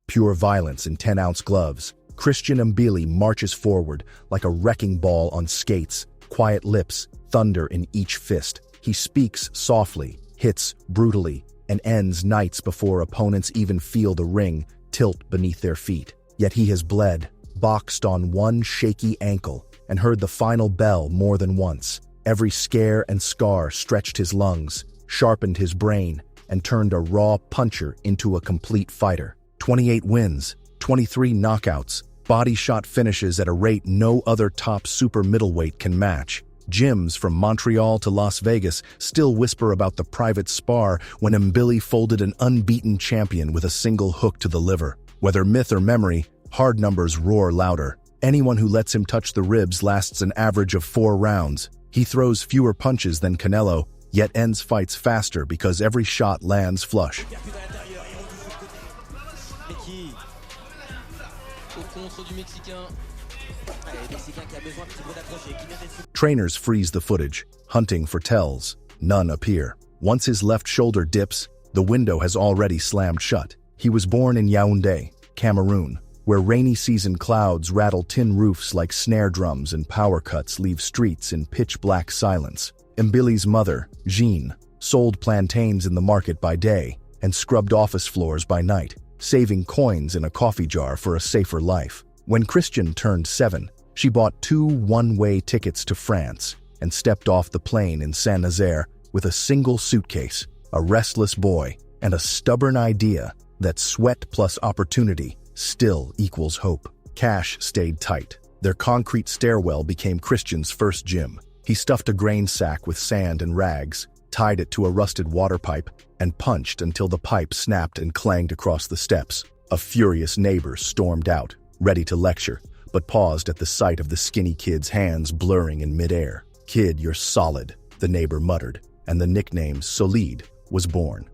pure violence in 10-ounce gloves. Christian Mbilli marches forward like a wrecking ball on skates, quiet lips, thunder in each fist. He speaks softly, hits brutally, and ends nights before opponents even feel the ring tilt beneath their feet. Yet he has bled, boxed on one shaky ankle, and heard the final bell more than once. Every scare and scar stretched his lungs, sharpened his brain, and turned a raw puncher into a complete fighter. 28 wins, 23 knockouts, body shot finishes at a rate no other top super middleweight can match. Gyms from Montreal to Las Vegas still whisper about the private spar when Mbilli folded an unbeaten champion with a single hook to the liver. Whether myth or memory, hard numbers roar louder. Anyone who lets him touch the ribs lasts an average of 4 rounds. He throws fewer punches than Canelo, yet ends fights faster because every shot lands flush. Trainers freeze the footage, hunting for tells. None appear. Once his left shoulder dips, the window has already slammed shut. He was born in Yaoundé, Cameroon, where rainy season clouds rattle tin roofs like snare drums and power cuts leave streets in pitch-black silence. Mbilli's mother, Jean, sold plantains in the market by day and scrubbed office floors by night, saving coins in a coffee jar for a safer life. When Christian turned 7, she bought 2 one-way tickets to France and stepped off the plane in Saint-Nazaire with a single suitcase, a restless boy, and a stubborn idea that sweat plus opportunity still equals hope. Cash stayed tight. Their concrete stairwell became Christian's first gym. He stuffed a grain sack with sand and rags, tied it to a rusted water pipe, and punched until the pipe snapped and clanged across the steps. A furious neighbor stormed out, ready to lecture, but paused at the sight of the skinny kid's hands blurring in midair. "Kid, you're solid," the neighbor muttered, and the nickname Solide was born.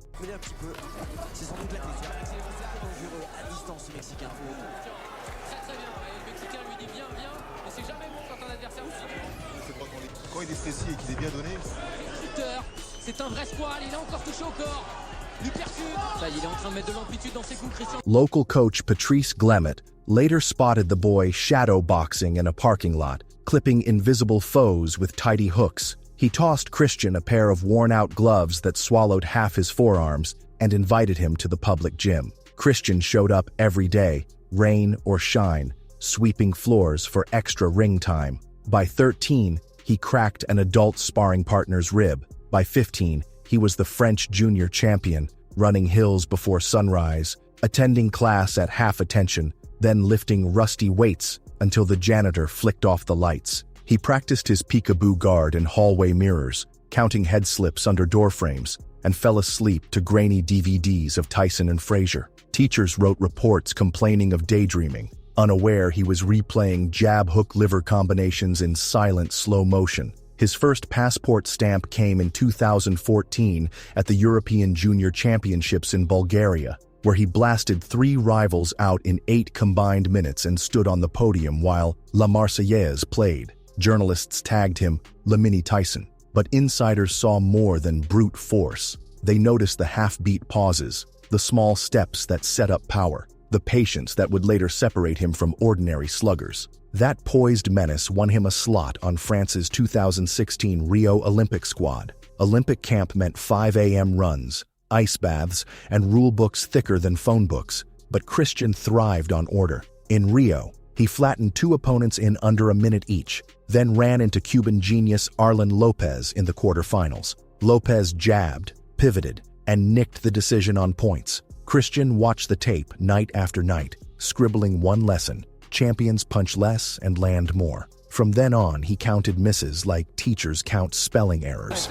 Local coach Patrice Glemet later spotted the boy shadow boxing in a parking lot, clipping invisible foes with tidy hooks. He tossed Christian a pair of worn-out gloves that swallowed half his forearms and invited him to the public gym. Christian showed up every day, rain or shine, sweeping floors for extra ring time. By 13, he cracked an adult sparring partner's rib. By 15, he was the French junior champion, running hills before sunrise, attending class at half attention, then lifting rusty weights until the janitor flicked off the lights. He practiced his peekaboo guard in hallway mirrors, counting head slips under door frames, and fell asleep to grainy DVDs of Tyson and Frazier. Teachers wrote reports complaining of daydreaming, unaware he was replaying jab-hook-liver combinations in silent slow motion. His first passport stamp came in 2014 at the European Junior Championships in Bulgaria, where he blasted 3 rivals out in 8 combined minutes and stood on the podium while La Marseillaise played. Journalists tagged him Mbilli Tyson, but insiders saw more than brute force. They noticed the half-beat pauses, the small steps that set up power, the patience that would later separate him from ordinary sluggers. That poised menace won him a slot on France's 2016 Rio Olympic squad. Olympic camp meant 5 a.m. runs, ice baths, and rule books thicker than phone books, but Christian thrived on order. In Rio, he flattened 2 opponents in under a minute each, then ran into Cuban genius Arlen Lopez in the quarterfinals. Lopez jabbed, pivoted, and nicked the decision on points. Christian watched the tape night after night, scribbling one lesson: champions punch less and land more. From then on, he counted misses like teachers count spelling errors.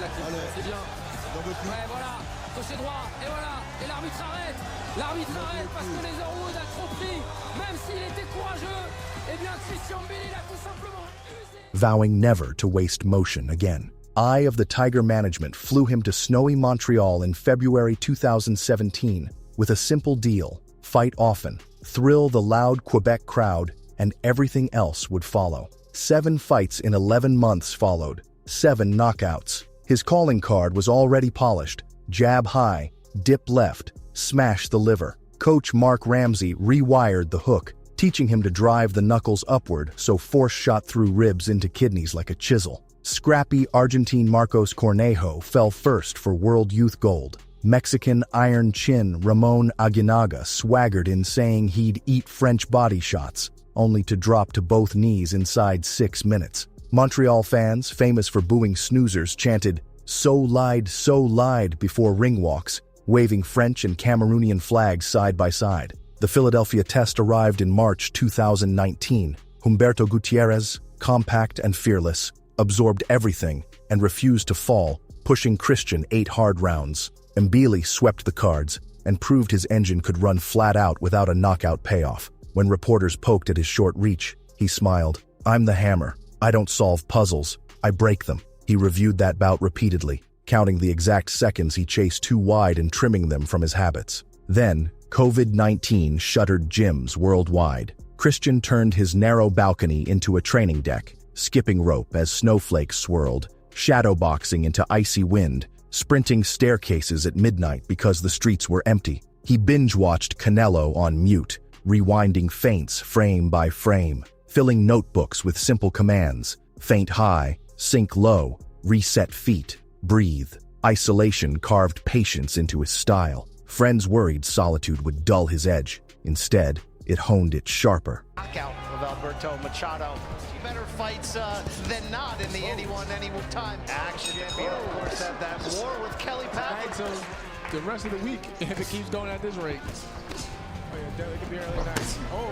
Vowing never to waste motion again. Eye of the Tiger management flew him to snowy Montreal in February 2017 with a simple deal: fight often, thrill the loud Quebec crowd, and everything else would follow. 7 fights in 11 months followed, 7 knockouts. His calling card was already polished: jab high, dip left, smash the liver. Coach Mark Ramsey rewired the hook, teaching him to drive the knuckles upward so force shot through ribs into kidneys like a chisel. Scrappy Argentine Marcos Cornejo fell first for World Youth Gold. Mexican Iron Chin Ramon Aguinaga swaggered in saying he'd eat French body shots, only to drop to both knees inside 6 minutes. Montreal fans, famous for booing snoozers, chanted, so lied before ring walks, waving French and Cameroonian flags side by side. The Philadelphia test arrived in March 2019. Humberto Gutierrez, compact and fearless, absorbed everything and refused to fall, pushing Christian 8 hard rounds. Mbilli swept the cards and proved his engine could run flat out without a knockout payoff. When reporters poked at his short reach, he smiled. I'm the hammer. I don't solve puzzles. I break them. He reviewed that bout repeatedly, counting the exact seconds he chased too wide and trimming them from his habits. Then, COVID-19 shuttered gyms worldwide. Christian turned his narrow balcony into a training deck, skipping rope as snowflakes swirled, shadowboxing into icy wind, sprinting staircases at midnight because the streets were empty. He binge-watched Canelo on mute, rewinding feints frame by frame, filling notebooks with simple commands: feint high, sink low, reset feet, breathe. Isolation carved patience into his style. Friends worried solitude would dull his edge. Instead, it honed it sharper. Knockout of Alberto Machado. Better fights than not in the anyone time. Action. We of course have that war with Kelly Patrick. So the rest of the week, if it keeps going at this rate. Oh yeah, Deli could be really nice. Oh.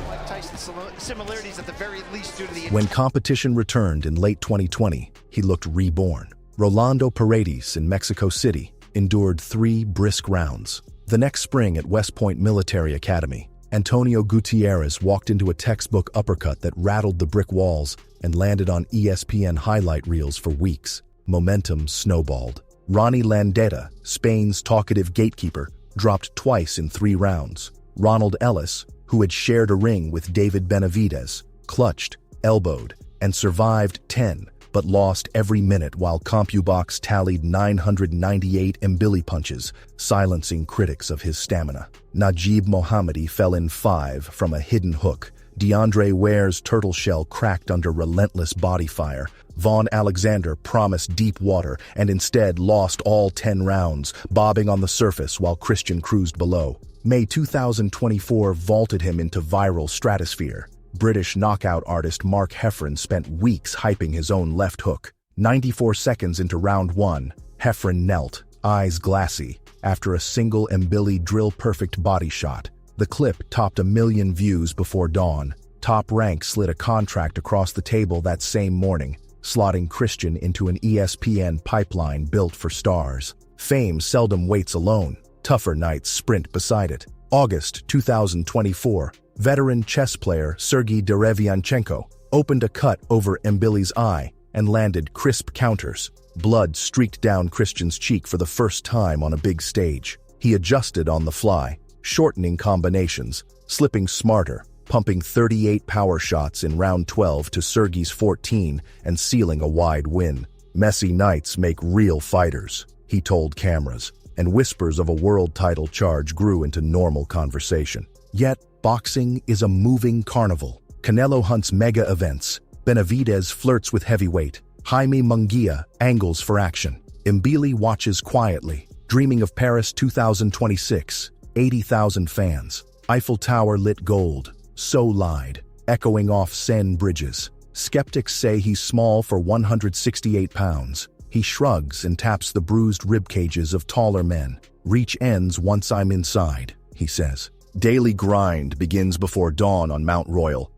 Mike Tyson similarities at the very least due to the... When competition returned in late 2020, he looked reborn. Rolando Paredes in Mexico City endured 3 brisk rounds. The next spring at West Point Military Academy, Antonio Gutierrez walked into a textbook uppercut that rattled the brick walls and landed on ESPN highlight reels for weeks. Momentum snowballed. Ronnie Landeta, Spain's talkative gatekeeper, dropped twice in 3 rounds. Ronald Ellis, who had shared a ring with David Benavidez, clutched, elbowed, and survived 10, but lost every minute while CompuBox tallied 998 Mbilli punches, silencing critics of his stamina. Najib Mohammadi fell in 5 from a hidden hook. DeAndre Ware's turtle shell cracked under relentless body fire. Vaughn Alexander promised deep water and instead lost all 10 rounds, bobbing on the surface while Christian cruised below. May 2024 vaulted him into viral stratosphere. British knockout artist Mark Heffron spent weeks hyping his own left hook. 94 seconds into round 1, Heffron knelt, eyes glassy, after a single Mbilli drill-perfect body shot. The clip topped 1 million views before dawn. Top Rank slid a contract across the table that same morning, slotting Christian into an ESPN pipeline built for stars. Fame seldom waits alone. Tougher nights sprint beside it. August 2024. Veteran chess player Sergei Derevianchenko opened a cut over Mbilli's eye and landed crisp counters. Blood streaked down Christian's cheek for the first time on a big stage. He adjusted on the fly, shortening combinations, slipping smarter, pumping 38 power shots in round 12 to Sergei's 14 and sealing a wide win. Messy nights make real fighters, he told cameras, and whispers of a world title charge grew into normal conversation. Yet, boxing is a moving carnival. Canelo hunts mega events. Benavidez flirts with heavyweight. Jaime Munguia angles for action. Mbilli watches quietly, dreaming of Paris 2026. 80,000 fans. Eiffel Tower lit gold. So lied, echoing off Seine bridges. Skeptics say he's small for 168 pounds. He shrugs and taps the bruised rib cages of taller men. Reach ends once I'm inside, he says. Daily grind begins before dawn on Mount Royal.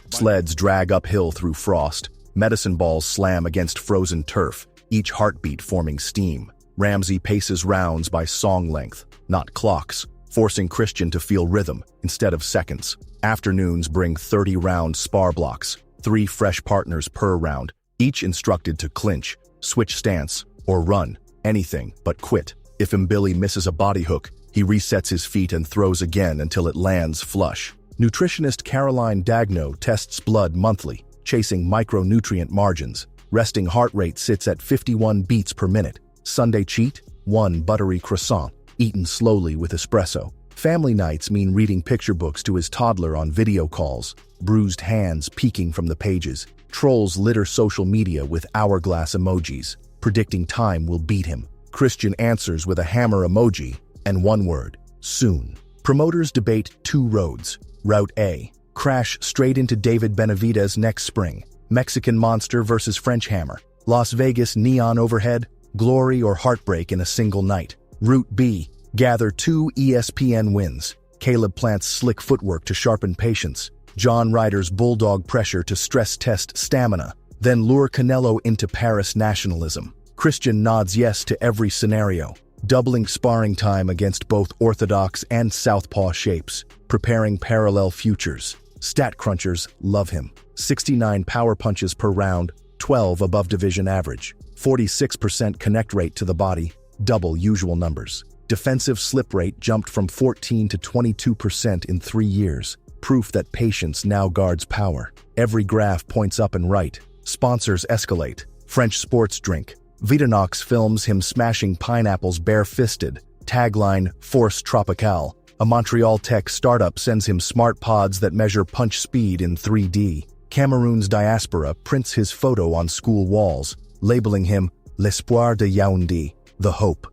Sleds drag uphill through frost. Medicine balls slam against frozen turf, each heartbeat forming steam. Ramsey paces rounds by song length, not clocks, forcing Christian to feel rhythm instead of seconds. Afternoons bring 30-round spar blocks, 3 fresh partners per round, each instructed to clinch, switch stance, or run, anything but quit. If Mbilli misses a body hook, He resets his feet and throws again until it lands flush. Nutritionist Caroline Dagno tests blood monthly, chasing micronutrient margins. Resting heart rate sits at 51 beats per minute. Sunday cheat? 1 buttery croissant, eaten slowly with espresso. Family nights mean reading picture books to his toddler on video calls, bruised hands peeking from the pages. Trolls litter social media with hourglass emojis, predicting time will beat him. Christian answers with a hammer emoji and one word: soon. Promoters debate 2 roads. Route A: crash straight into David Benavidez next spring. Mexican Monster versus French Hammer. Las Vegas neon overhead, glory or heartbreak in a single night. Route B: gather 2 ESPN wins. Caleb Plant's slick footwork to sharpen patience. John Ryder's bulldog pressure to stress test stamina. Then lure Canelo into Paris nationalism. Christian nods yes to every scenario, doubling sparring time against both orthodox and southpaw shapes, preparing parallel futures. Stat crunchers love him. 69 power punches per round, 12 above division average. 46% connect rate to the body, double usual numbers. Defensive slip rate jumped from 14 to 22% in 3 years. Proof that patience now guards power. Every graph points up and right. Sponsors escalate. French sports drink. Vitanox films him smashing pineapples bare-fisted. Tagline, Force Tropicale. A Montreal tech startup sends him smart pods that measure punch speed in 3D. Cameroon's diaspora prints his photo on school walls, labeling him L'Espoir de Yaoundé, the hope.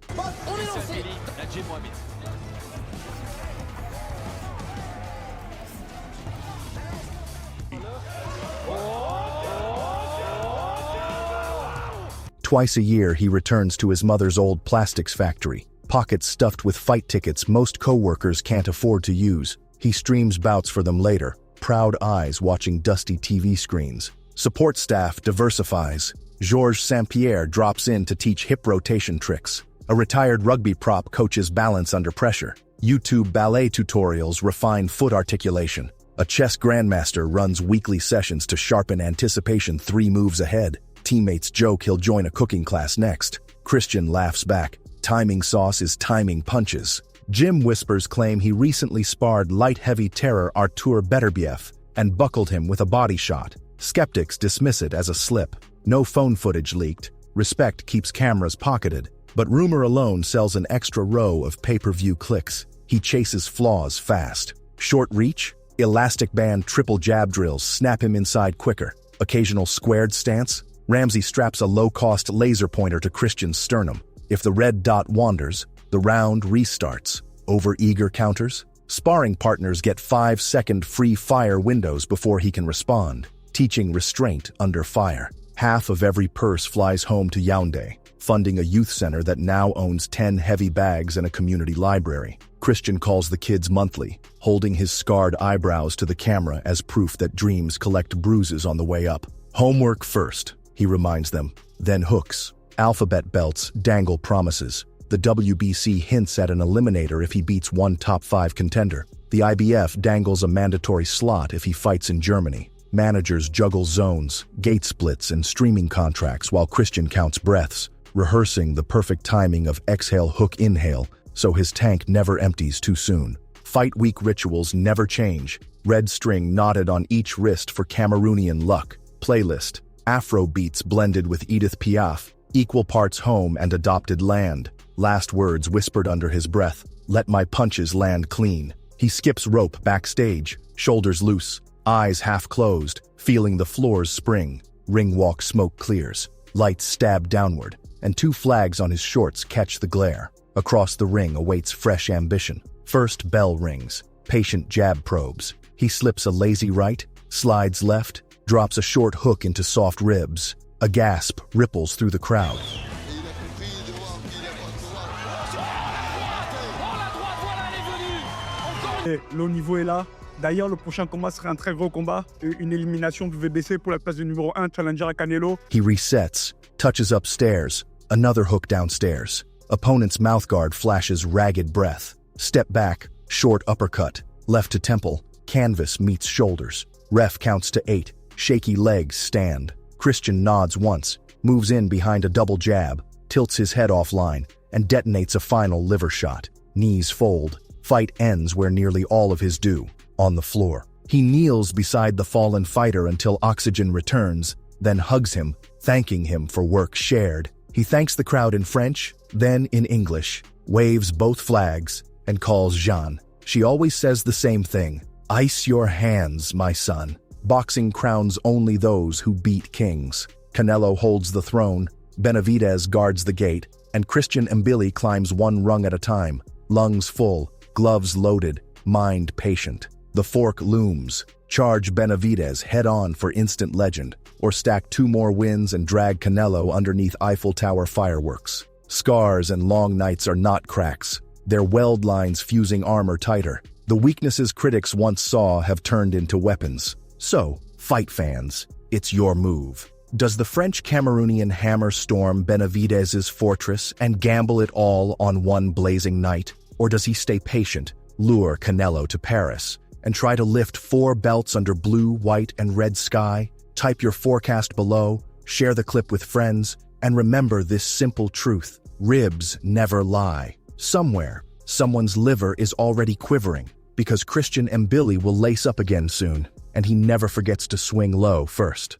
Twice a year, he returns to his mother's old plastics factory, pockets stuffed with fight tickets most co-workers can't afford to use. He streams bouts for them later, proud eyes watching dusty TV screens. Support staff diversifies. Georges St-Pierre drops in to teach hip rotation tricks. A retired rugby prop coaches balance under pressure. YouTube ballet tutorials refine foot articulation. A chess grandmaster runs weekly sessions to sharpen anticipation 3 moves ahead. Teammates joke he'll join a cooking class next. Christian laughs back. Timing sauce is timing punches. Gym whispers claim he recently sparred light-heavy terror Artur Beterbiev and buckled him with a body shot. Skeptics dismiss it as a slip. No phone footage leaked. Respect keeps cameras pocketed. But rumor alone sells an extra row of pay-per-view clicks. He chases flaws fast. Short reach? Elastic band triple jab drills snap him inside quicker. Occasional squared stance? Ramsey straps a low-cost laser pointer to Christian's sternum. If the red dot wanders, the round restarts. Over-eager counters? Sparring partners get 5-second free fire windows before he can respond, teaching restraint under fire. Half of every purse flies home to Yaoundé, funding a youth center that now owns 10 heavy bags and a community library. Christian calls the kids monthly, holding his scarred eyebrows to the camera as proof that dreams collect bruises on the way up. Homework first, he reminds them, then hooks. Alphabet belts dangle promises. The WBC hints at an eliminator if he beats one top 5 contender. The IBF dangles a mandatory slot if he fights in Germany. Managers juggle zones, gate splits, and streaming contracts while Christian counts breaths, rehearsing the perfect timing of exhale-hook-inhale so his tank never empties too soon. Fight week rituals never change. Red string knotted on each wrist for Cameroonian luck. Playlist: Afro beats blended with Edith Piaf, equal parts home and adopted land. Last words whispered under his breath: let my punches land clean. He skips rope backstage, shoulders loose, eyes half closed, feeling the floor's spring. Ring walk smoke clears, lights stab downward, and 2 flags on his shorts catch the glare. Across the ring awaits fresh ambition. First bell rings, patient jab probes. He slips a lazy right, slides left, drops a short hook into soft ribs. A gasp ripples through the crowd. Le niveau est là. D'ailleurs, le prochain combat serait un très gros combat. Une élimination du VBC pour la place de numéro 1, challenger à Canelo. He resets, touches upstairs, another hook downstairs. Opponent's mouthguard flashes ragged breath. Step back, short uppercut. Left to temple, canvas meets shoulders. Ref counts to 8, shaky legs stand. Christian nods once, moves in behind a double jab, tilts his head offline, and detonates a final liver shot. Knees fold. Fight ends where nearly all of his do, on the floor. He kneels beside the fallen fighter until oxygen returns, then hugs him, thanking him for work shared. He thanks the crowd in French, then in English, waves both flags, and calls Jean. She always says the same thing: "Ice your hands, my son." Boxing crowns only those who beat kings. Canelo holds the throne, Benavidez guards the gate, and Christian Mbilli climbs one rung at a time, lungs full, gloves loaded, mind patient. The fork looms. Charge Benavidez head-on for instant legend, or stack 2 more wins and drag Canelo underneath Eiffel Tower fireworks. Scars and long nights are not cracks. They're weld lines fusing armor tighter. The weaknesses critics once saw have turned into weapons. So, fight fans, it's your move. Does the French Cameroonian hammer storm Benavidez's fortress and gamble it all on one blazing night? Or does he stay patient, lure Canelo to Paris, and try to lift 4 belts under blue, white, and red sky? Type your forecast below, share the clip with friends, and remember this simple truth: ribs never lie. Somewhere, someone's liver is already quivering, because Christian Mbilli will lace up again soon, and he never forgets to swing low first.